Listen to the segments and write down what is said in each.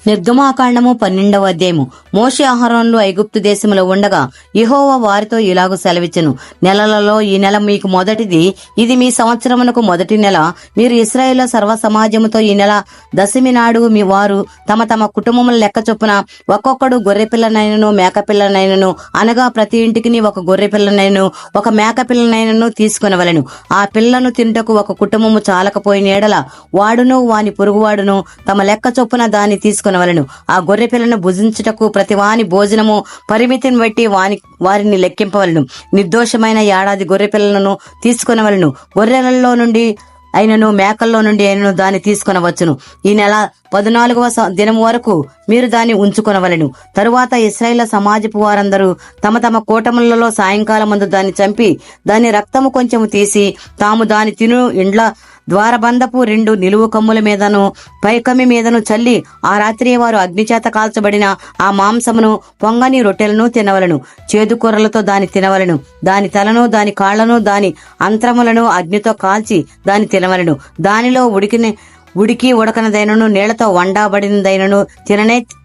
నిర్గమాకాండము 12వ అధ్యాయము. మోషే అహరోనులు ఐగుప్తు దేశములో ఉండగా యెహోవా వారితో ఇలాగు సెలవిచ్చెను. నెలలలో ఈ నెల మీకు మొదటిది, ఇది మీ సంవత్సరమునకు మొదటి నెల. మీరు ఇశ్రాయేలు సర్వ సమాజముతో ఈ నెల దశమి నాడు మీ వారు తమ తమ కుటుంబముల లెక్క చొప్పున ఒక్కొక్కడు గొర్రె పిల్లనైనను మేక పిల్లనైనను, అనగా ప్రతి ఇంటికి ఒక గొర్రె పిల్లనైనను ఒక మేక పిల్లనైనను తీసుకొనవలెను. ఆ పిల్లను తినుటకు ఒక కుటుంబము చాలకపోయిన ఎడల వాడును వాని పొరుగువాడును తమ లెక్క చొప్పున దాన్ని తీసుకొనవలెను. ఆ గొర్రె పిల్లను భుజించుటకు ప్రతి వాని భోజనము పరిమితిని బట్టి వారిని లెక్కింపవలను. నిర్దోషమైన ఏడాది గొర్రె పిల్లలను తీసుకొనవలను. గొర్రెలలో నుండి అయినను మేకల్లో నుండి అయినను దాన్ని తీసుకొనవచ్చును. ఈ నెల 14వ దినము వరకు మీరు దాన్ని ఉంచుకొనవలెను. తరువాత ఇశ్రాయేలు సమాజపు వారందరూ తమ తమ కూటములలో సాయంకాలం ముందు దాన్ని చంపి దాని రక్తము కొంచెము తీసి తాము దాని తిను ఇండ్ల ద్వారబంధపు 2 నిలువు కమ్ముల మీదను పైకమ్మి మీదను చల్లి ఆ రాత్రి వారు అగ్నిచేత కాల్చబడిన ఆ మాంసమును పొంగని రొట్టెలను తినవలను. చేదు కూరలతో దాన్ని తినవలను. దాని తలను దాని కాళ్లను దాని అంత్రములను అగ్నితో కాల్చి దాన్ని తినవలను. దానిలో ఉడికి ఉడకనదైనను నీళ్లతో వండబడినదైనను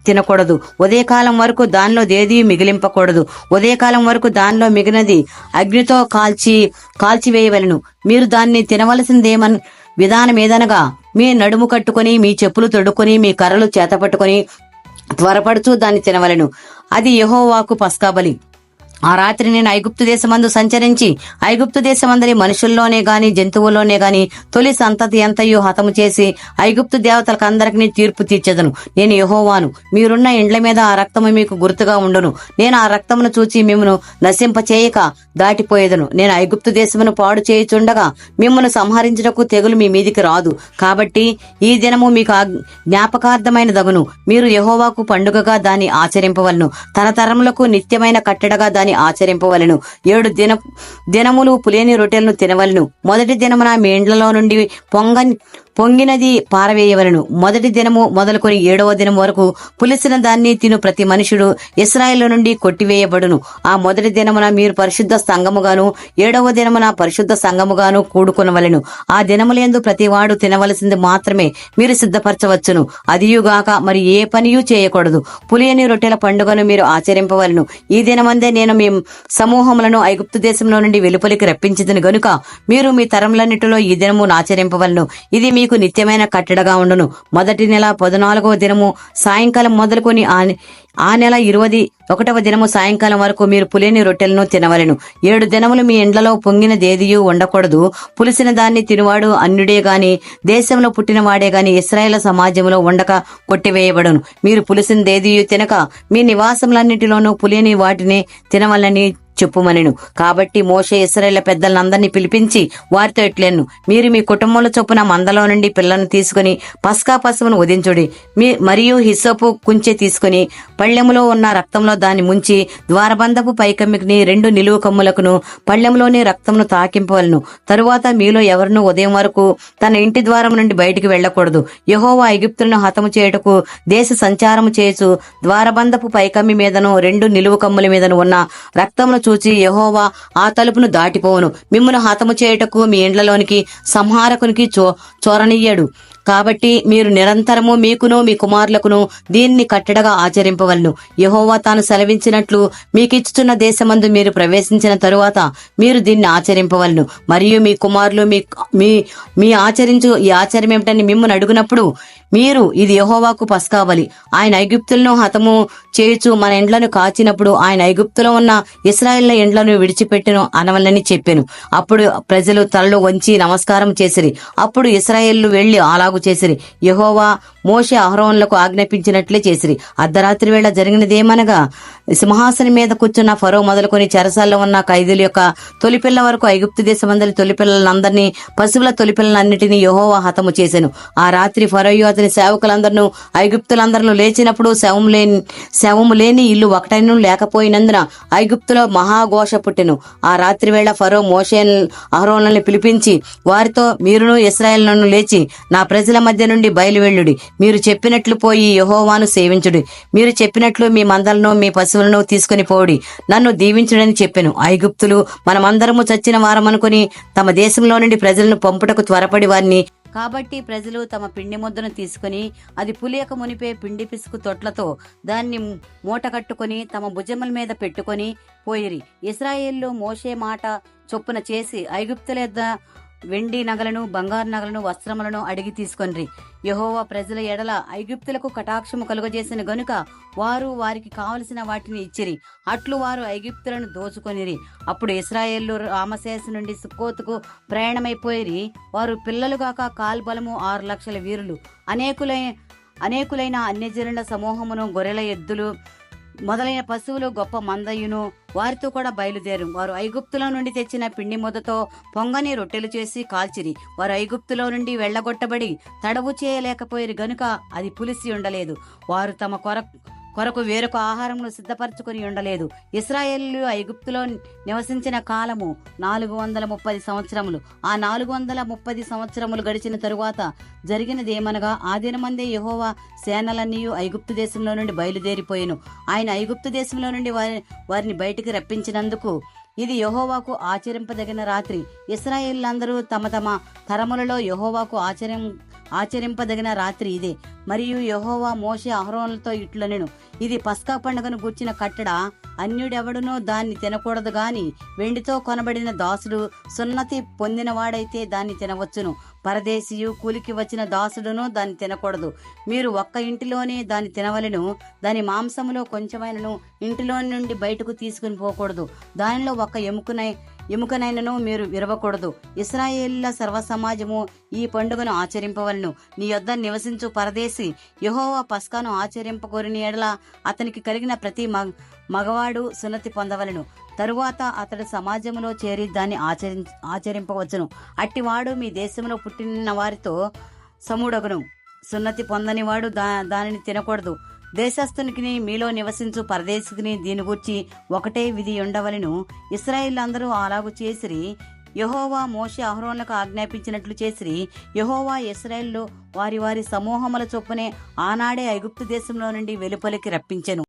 తినకూడదు. ఉదయకాలం వరకు దానిలో దేదీ మిగిలింపకూడదు. ఉదయకాలం వరకు దానిలో మిగిలినది అగ్నితో కాల్చివేయవలను. మీరు దాన్ని తినవలసిందేమన్ విధానం ఏదనగా, మీ నడుము కట్టుకొని మీ చెప్పులు తొడుక్కొని మీ కర్రలు చేతపట్టుకొని త్వరపడుచు దాన్ని తినవలను. అది యెహోవాకు పస్కా బలి. ఆ రాత్రి నేను ఐగుప్తు దేశమందు సంచరించి ఐగుప్తు దేశమందరి మనుషుల్లోనే గాని జంతువుల్లోనే గాని తొలి సంతతి ఎంతయో హతము చేసి ఐగుప్తు దేవతలకు అందరికీ తీర్పు తీర్చెదను. నేను యెహోవాను. మీరున్న ఇండ్ల మీద ఆ రక్తము మీకు గుర్తుగా ఉండును. నేను ఆ రక్తమును చూచి మిమ్మను నశింపచేయక దాటిపోయేదను. నేను ఐగుప్తు దేశమును పాడు చేయుచుండగా మిమ్మను సంహరించుటకు తెగులు మీ మీదికి రాదు. కాబట్టి ఈ దినము మీకు జ్ఞాపకార్థమైన దగును. మీరు యెహోవాకు పండుగగా దాన్ని ఆచరింపవలను. తరతరములకు నిత్యమైన కట్టడగా దాన్ని ఆచరింపవలను. 7 దినములు పులియని రొట్టెలను తినవలను. మొదటి దినమున మీ ఇండ్లలో నుండి పొంగినది పారవేయవలను. మొదటి దినము మొదలుకొని 7వ దినం వరకు పులిసిన దాన్ని తిను ప్రతి మనుషుడు ఇశ్రాయేలు నుండి కొట్టివేయబడును. ఆ మొదటి దినమున మీరు పరిశుద్ధ సంఘముగాను 7వ దినమున పరిశుద్ధ సంఘముగాను కూడుకొనవలెను. ఆ దినములందు ప్రతివాడు తినవలసింది మాత్రమే మీరు సిద్ధపరచవచ్చును. అదియుగాక మరి ఏ పనియూ చేయకూడదు. పులియని రొట్టెల పండుగను మీరు ఆచరింపవలను. ఈ దినమందే నేను మీ సమూహములను ఐగుప్తు దేశంలో నుండి వెలుపలికి రప్పించితిని గనుక మీరు మీ తరములన్నిటిలో ఈ దినము ఆచరింపవలను. ఇది మీకు నిత్యమైన కట్టడగా ఉండును. మొదటి నెల 14వ దినము సాయంకాలం మొదలుకొని ఆ నెల 21వ దినము సాయంకాలం వరకు మీరు పులిని రొట్టెలను తినవలెను. 7 దినములు మీ ఇండ్లలో పొంగిన దేదియు ఉండకూడదు. పులిసిన దాన్ని తినువాడు అన్యుడే గాని దేశంలో పుట్టినవాడే గాని ఇశ్రాయేలు సమాజంలో ఉండక కొట్టివేయబడును. మీరు పులిసిన దేదియు తినక మీ నివాసములన్నిటిలోనూ పులిని వాటిని తినవలని చెప్పుమనెను. కాబట్టి మోషే ఇశ్రాయేలు పెద్దలందరినీ పిలిపించి వారితో ఇట్లెను, మీరు మీ కుటుంబముల చొప్పున మందలో నుండి పిల్లను తీసుకుని పస్కా పశువును వధించుడి. మరియు హిస్సోపు కుంచె తీసుకుని పళ్ళెములో ఉన్న రక్తంలో దాన్ని ముంచి ద్వారబంధపు పైకమ్మికి 2 నిలువు కమ్ములకును పళ్ళెంలోని రక్తమును తాకింపవలను. తరువాత మీలో ఎవరునూ ఉదయం వరకు తన ఇంటి ద్వారం నుండి బయటికి వెళ్లకూడదు. యెహోవా ఐగుప్తులను హతము చేయుటకు దేశ సంచారము చేయుచు ద్వారబంధపు పైకమ్మి మీదను 2 నిలువు కమ్ముల మీదను ఉన్న రక్తమును చూచి యెహోవా ఆ తలుపును దాటిపోవును. మిమ్మును హతము చేయుటకు మీ ఇండ్లలోనికి సంహారకునికి చోరనియ్యడు. కాబట్టి మీరు నిరంతరము మీకును మీ కుమారులకును దీన్ని కట్టడగా ఆచరింపవలను. యెహోవా తాను సెలవించినట్లు మీకిచ్చుచున్న దేశమందు మీరు ప్రవేశించిన తరువాత మీరు దీన్ని ఆచరింపవలను. మరియు మీ కుమారులు మీ ఆచరించు ఈ ఆచారం ఏమిటని మిమ్మల్ని అడుగునప్పుడు మీరు, ఇది యెహోవాకు పస్కా బలి. ఆయన ఐగుప్తులను హతము చేయుచు మన ఇండ్లను కాచినప్పుడు ఆయన ఐగుప్తులో ఉన్న ఇశ్రాయేలు ఇండ్లను విడిచిపెట్టెను అనవలని చెప్పెను. అప్పుడు ప్రజలు తలలు వంచి నమస్కారం చేసిరి. అప్పుడు ఇశ్రాయేలు వెళ్లి అలాగు చేసిరి. యెహోవా మోషే అహరోనులకు ఆజ్ఞాపించినట్లే చేసిరి. అర్ధరాత్రి వేళ జరిగినదేమనగా, సింహాసనం మీద కూర్చున్న ఫరో మొదలుకొని చెరసాల్లో ఉన్న ఖైదీల యొక్క తొలిపిల్ల వరకు ఐగుప్తు దేశమందరి తొలిపిల్లలందరినీ పశువుల తొలిపిల్లలన్నిటినీ యెహోవా హతము చేసెను. ఆ రాత్రి ఫరోయు అతని సేవకులందరూ ఐగుప్తులందరూ లేచినప్పుడు శవము లేని ఇల్లు ఒకటైనను లేకపోయినందున ఐగుప్తులో మహాఘోష పుట్టెను. ఆ రాత్రి వేళ ఫరో మోషే అహరోనులను పిలిపించి వారితో, మీరును ఇశ్రాయేలును లేచి నా ప్రజల మధ్య నుండి బయలువెళ్ళుడి. మీరు చెప్పినట్లు పోయి యెహోవాను సేవించుడి. మీరు చెప్పినట్లు మీ మందలను మీ పశువులను తీసుకుని పోడి. నన్ను దీవించుడని చెప్పెను. ఐగుప్తులు మనమందరము చచ్చిన వారమనుకుని తమ దేశంలో నుండి ప్రజలను పంపుటకు త్వరపడి వారిని కాబట్టి ప్రజలు తమ పిండి ముద్దను తీసుకుని అది పులియక మునిపే పిండి పిసుకు తొట్లతో దాన్ని మూట కట్టుకుని తమ భుజముల మీద పెట్టుకుని పోయిరి. ఇశ్రాయేలు మోషే మాట చొప్పున చేసి ఐగుప్తుల యొద్ద వెండి నగలను, బంగారు నగలను, వస్త్రములను అడిగి తీసుకొనిరి. యెహోవా ప్రజల ఎడల ఐగుప్తులకు కటాక్షము కలుగజేసిన గనుక వారు వారికి కావలసిన వాటిని ఇచ్చిరి. అట్లు వారు ఐగుప్తులను దోచుకొనిరి. అప్పుడు ఇశ్రాయేలు రామశేష నుండి సుక్కోతుకు ప్రయాణమైపోయిరి. వారు పిల్లలుగాక కాల్బలము 6 లక్షల వీరులు, అనేకులైన అన్యజనుల సమూహమును, గొర్రెల ఎద్దులు మొదలైన పశువులు గొప్ప మందయును వారితో కూడా బయలుదేరు. వారు ఐగుప్తులో నుండి తెచ్చిన పిండి ముద్దతో పొంగని రొట్టెలు చేసి కాల్చిరి. వారు ఐగుప్తులో నుండి వెళ్లగొట్టబడి తడవు చేయలేకపోయారు గనుక అది పులిసి ఉండలేదు. వారు తమ కొరకు వేరొక ఆహారమును సిద్ధపరచుకుని ఉండలేదు. ఇశ్రాయేలు ఐగుప్తులో నివసించిన కాలము 430 సంవత్సరములు. ఆ 430 సంవత్సరములు గడిచిన తరువాత జరిగినదేమనగా, ఆ దినమందే యెహోవా సేనలన్నీ ఐగుప్తు దేశంలో నుండి బయలుదేరిపోయెను. ఆయన ఐగుప్తు దేశంలో నుండి వారిని బయటికి రప్పించినందుకు ఇది యెహోవాకు ఆచరింపదగిన రాత్రి. ఇశ్రాయేలులందరూ తమ తమ తరములలో యెహోవాకు ఆచరింపదగిన రాత్రి ఇదే. మరియు యెహోవా మోషే అహరోనులతో ఇట్లనెను, ఇది పస్కా పండుగను గూర్చిన కట్టడ. అన్యుడెవడునో దాన్ని తినకూడదు గాని వెండితో కొనబడిన దాసుడు సున్నతి పొందినవాడైతే దాన్ని తినవచ్చును. పరదేశీయు, కూలికి వచ్చిన దాసుడును దాన్ని తినకూడదు. మీరు ఒక్క ఇంటిలోనే దాన్ని తినవలెను. దాని మాంసములో కొంచెమైనను ఇంటిలో నుండి బయటకు తీసుకుని పోకూడదు. దానిలో ఒక్క ఎముకనైనను మీరు విరవకూడదు. ఇశ్రాయేలుల సర్వసమాజము ఈ పండుగను ఆచరింపవలను. నీ యొద్ద నివసించు పరదేశి యెహోవా పస్కాను ఆచరింపగోరిన ఎడల అతనికి కలిగిన ప్రతి మగవాడు సున్నతి పొందవలను. తరువాత అతడు సమాజములో చేరి దాన్ని ఆచరింపవచ్చును. అట్టివాడు మీ దేశంలో పుట్టిన వారితో సముడగును. సున్నతి పొందనివాడు దానిని తినకూడదు. దేశస్థునికి మీలో నివసించు పరదేశికిని దీని గూర్చి ఒకటే విధి ఉండవలెను. ఇశ్రాయేలులందరూ అలాగు చేసిరి. యెహోవా మోషే అహరోనులకు ఆజ్ఞాపించినట్లు చేసిరి. యెహోవా ఇశ్రాయేలు వారి వారి సమూహముల చొప్పునే ఆనాడే ఐగుప్తు దేశంలో నుండి వెలుపలికి రప్పించెను.